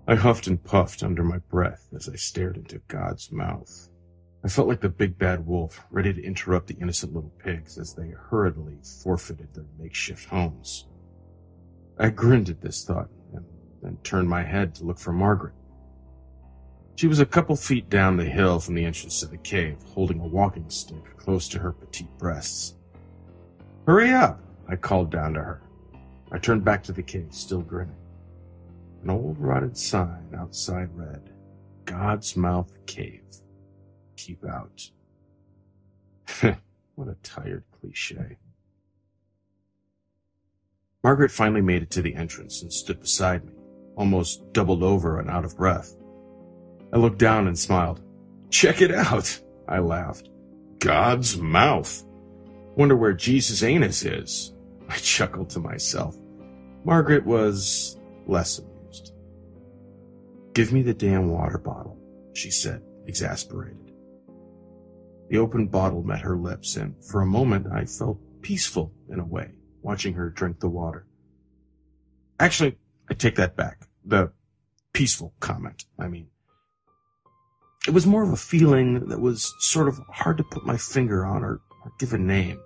I huffed and puffed under my breath as I stared into God's mouth. I felt like the big bad wolf, ready to interrupt the innocent little pigs as they hurriedly forfeited their makeshift homes. I grinned at this thought and then turned my head to look for Margaret. She was a couple feet down the hill from the entrance to the cave, holding a walking stick close to her petite breasts. "Hurry up," I called down to her. I turned back to the cave, still grinning. An old rotted sign outside read, "God's Mouth Cave. Keep out." What a tired cliche. Margaret finally made it to the entrance and stood beside me, almost doubled over and out of breath. I looked down and smiled. "Check it out," I laughed. "God's mouth. Wonder where Jesus' anus is." I chuckled to myself. Margaret was less amused. "Give me the damn water bottle," she said, exasperated. The open bottle met her lips, and for a moment I felt peaceful in a way, watching her drink the water. Actually, I take that back. The peaceful comment, I mean. It was more of a feeling that was sort of hard to put my finger on or give a name,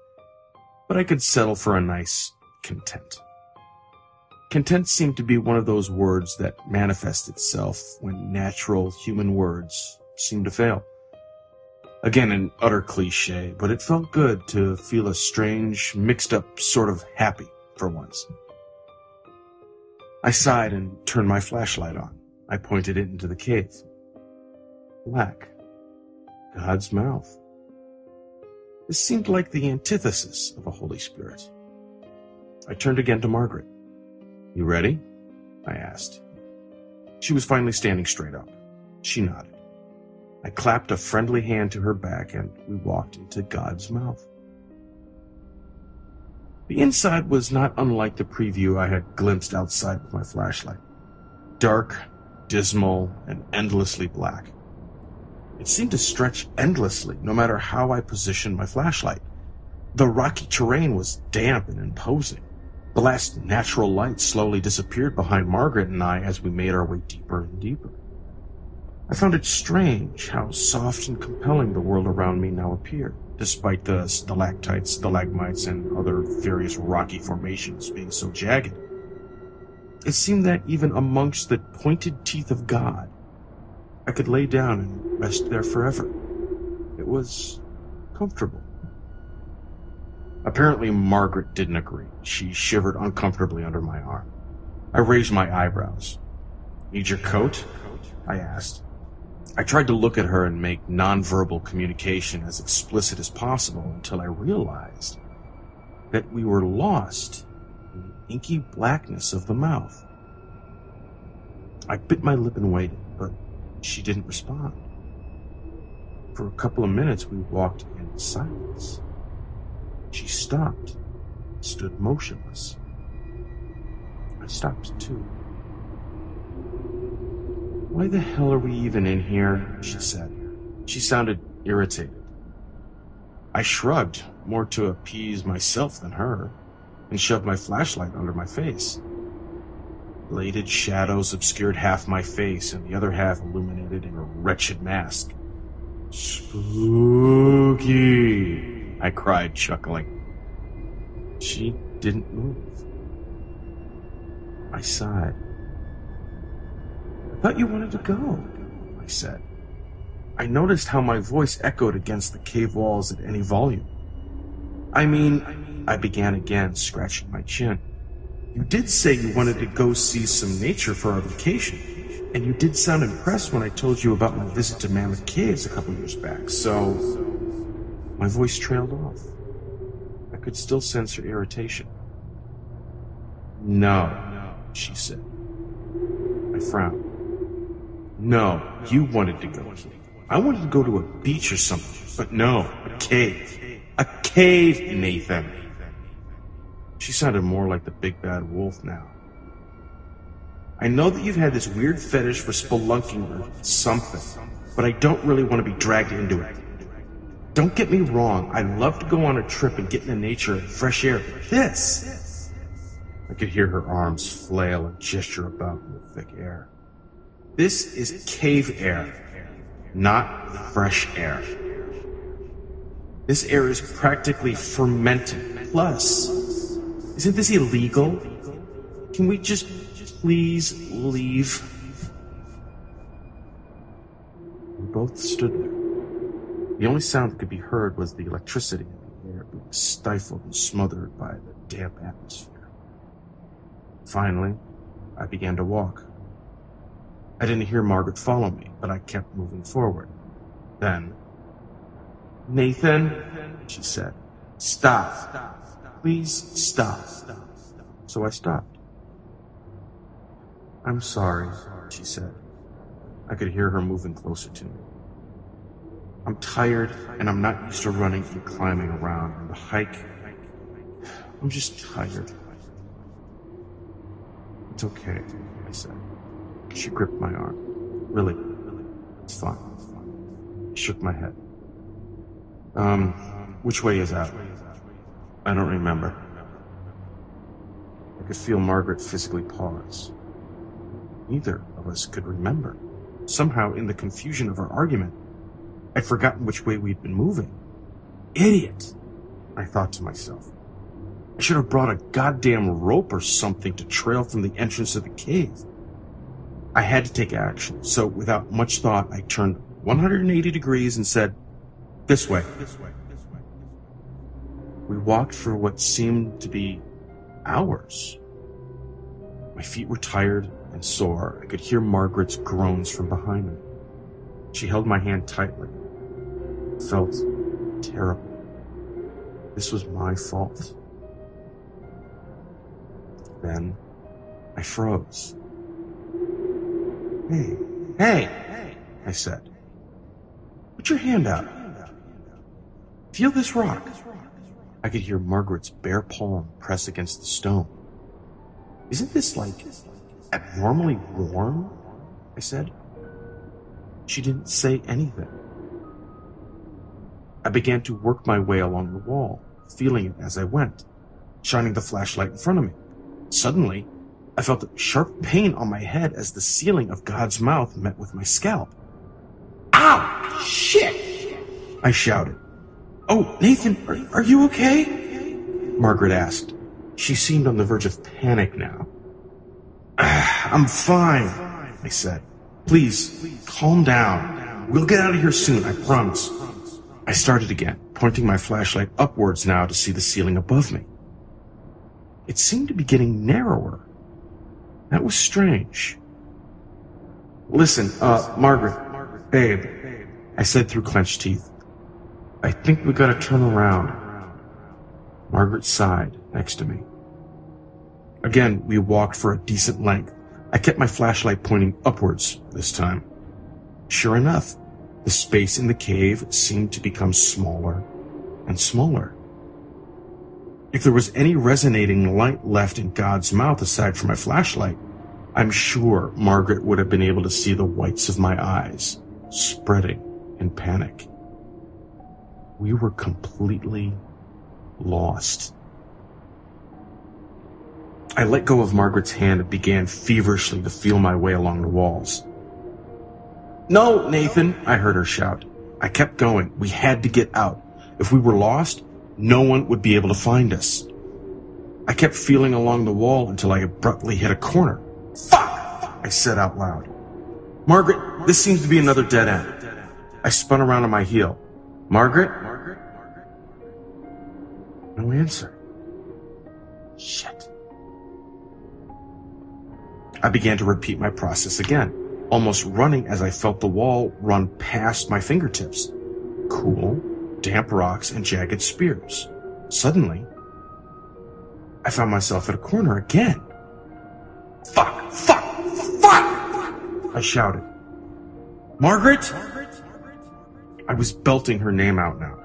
but I could settle for a nice content. Content seemed to be one of those words that manifest itself when natural human words seem to fail. Again, an utter cliche, but it felt good to feel a strange, mixed-up sort of happy for once. I sighed and turned my flashlight on. I pointed it into the cave. Black. God's mouth. This seemed like the antithesis of a Holy Spirit. I turned again to Margaret. "You ready?" I asked. She was finally standing straight up. She nodded. I clapped a friendly hand to her back and we walked into God's mouth. The inside was not unlike the preview I had glimpsed outside with my flashlight. Dark, dismal, and endlessly black. It seemed to stretch endlessly, no matter how I positioned my flashlight. The rocky terrain was damp and imposing. The last natural light slowly disappeared behind Margaret and I as we made our way deeper and deeper. I found it strange how soft and compelling the world around me now appeared, despite the stalactites, stalagmites, and other various rocky formations being so jagged. It seemed that even amongst the pointed teeth of God, I could lay down and rest there forever. It was comfortable. Apparently, Margaret didn't agree. She shivered uncomfortably under my arm. I raised my eyebrows. "Need your coat?" I asked. I tried to look at her and make nonverbal communication as explicit as possible until I realized that we were lost in the inky blackness of the mouth. I bit my lip and waited, but she didn't respond. For a couple of minutes, we walked in silence. She stopped and stood motionless. I stopped too. "Why the hell are we even in here?" she said. She sounded irritated. I shrugged, more to appease myself than her, and shoved my flashlight under my face. Bladed shadows obscured half my face and the other half illuminated in a wretched mask. "Spooky," I cried, chuckling. She didn't move. I sighed. "I thought you wanted to go," I said. I noticed how my voice echoed against the cave walls at any volume. I began again, scratching my chin. "You did say you wanted to go see some nature for our vacation, and you did sound impressed when I told you about my visit to Mammoth Caves a couple years back, so..." My voice trailed off. I could still sense her irritation. "No," she said. I frowned. "No, you wanted to go here. I wanted to go to a beach or something, but no, a cave. A cave, Nathan." She sounded more like the big bad wolf now. "I know that you've had this weird fetish for spelunking or something, but I don't really want to be dragged into it. Don't get me wrong, I'd love to go on a trip and get into nature and fresh air, but this..." I could hear her arms flail and gesture about in the thick air. This is cave air, not fresh air. This air is practically fermented. Plus, isn't this illegal? Can we just please leave? We both stood there. The only sound that could be heard was the electricity in the air being stifled and smothered by the damp atmosphere. Finally, I began to walk. I didn't hear Margaret follow me, but I kept moving forward. Then, "Nathan," she said, "stop. Please stop." So I stopped. "I'm sorry," she said. I could hear her moving closer to me. "I'm tired, and I'm not used to running and climbing around, and the hike, I'm just tired." "It's okay," I said. She gripped my arm. Really, it's fine. I shook my head. Which way is out?" "I don't remember." I could feel Margaret physically pause. Neither of us could remember. Somehow, in the confusion of our argument, I'd forgotten which way we'd been moving. Idiot, I thought to myself. I should have brought a goddamn rope or something to trail from the entrance of the cave. I had to take action, so without much thought, I turned 180 degrees and said, "This way." We walked for what seemed to be hours. My feet were tired and sore. I could hear Margaret's groans from behind me. She held my hand tightly. It felt terrible. This was my fault. Then I froze. Hey, I said. "Put your hand out. Feel this rock." I could hear Margaret's bare palm press against the stone. "Isn't this, abnormally warm?" I said. She didn't say anything. I began to work my way along the wall, feeling it as I went, shining the flashlight in front of me. Suddenly, I felt a sharp pain on my head as the ceiling of God's mouth met with my scalp. "Ow! Shit!" I shouted. "Oh, Nathan, are you okay?" Margaret asked. She seemed on the verge of panic now. "I'm fine," I said. Please, calm down. We'll get out of here soon, I promise." I started again, pointing my flashlight upwards now to see the ceiling above me. It seemed to be getting narrower. That was strange. "Listen, Margaret, babe," I said through clenched teeth. "I think we gotta turn around." Margaret sighed next to me. Again, we walked for a decent length. I kept my flashlight pointing upwards this time. Sure enough, the space in the cave seemed to become smaller and smaller. If there was any resonating light left in God's mouth aside from my flashlight, I'm sure Margaret would have been able to see the whites of my eyes spreading in panic. We were completely lost. I let go of Margaret's hand and began feverishly to feel my way along the walls. "No, Nathan," I heard her shout. I kept going. We had to get out. If we were lost, no one would be able to find us. I kept feeling along the wall until I abruptly hit a corner. "Fuck!" I said out loud. "Margaret, this seems to be another dead end." I spun around on my heel. "Margaret?" No answer. Shit. I began to repeat my process again, almost running as I felt the wall run past my fingertips. Cool, damp rocks and jagged spears. Suddenly, I found myself at a corner again. "Fuck! Fuck! Fuck!" I shouted. "Margaret?" I was belting her name out now.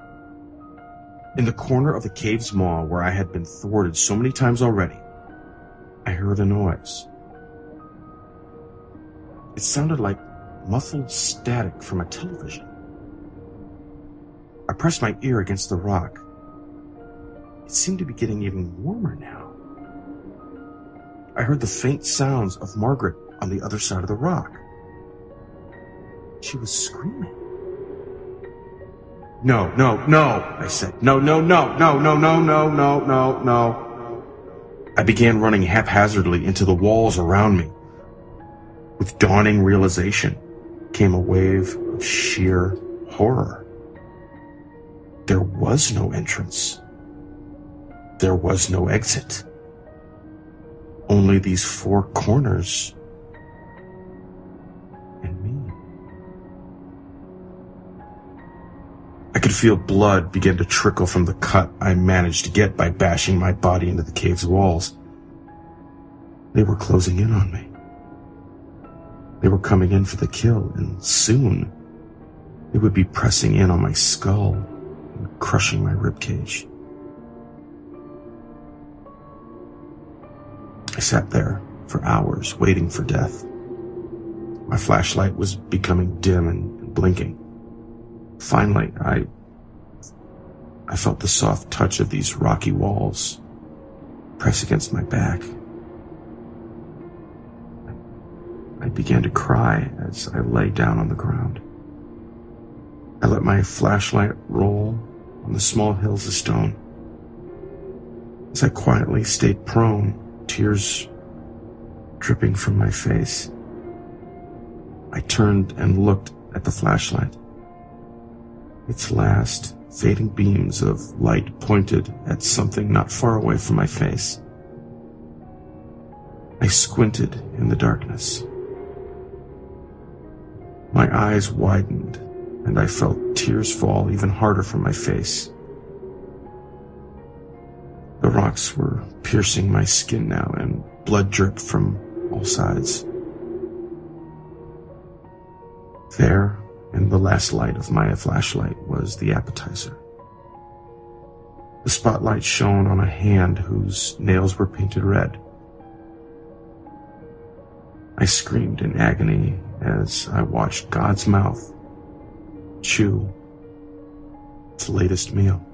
In the corner of the cave's maw where I had been thwarted so many times already, I heard a noise. It sounded like muffled static from a television. I pressed my ear against the rock. It seemed to be getting even warmer now. I heard the faint sounds of Margaret on the other side of the rock. She was screaming. No, no, no, I said. No, no, no, no, no, no, no, no, no, no. I began running haphazardly into the walls around me. With dawning realization came a wave of sheer horror. There was no entrance. There was no exit. Only these four corners and me. I could feel blood begin to trickle from the cut I managed to get by bashing my body into the cave's walls. They were closing in on me. They were coming in for the kill, and soon they would be pressing in on my skull and crushing my ribcage. I sat there for hours waiting for death. My flashlight was becoming dim and blinking. Finally, I felt the soft touch of these rocky walls press against my back. I began to cry as I lay down on the ground. I let my flashlight roll on the small hills of stone. As I quietly stayed prone, tears dripping from my face, I turned and looked at the flashlight. Its last fading beams of light pointed at something not far away from my face. I squinted in the darkness. My eyes widened, and I felt tears fall even harder from my face. The rocks were piercing my skin now, and blood dripped from all sides. There, in the last light of my flashlight, was the appetizer. The spotlight shone on a hand whose nails were painted red. I screamed in agony as I watched God's mouth chew its latest meal.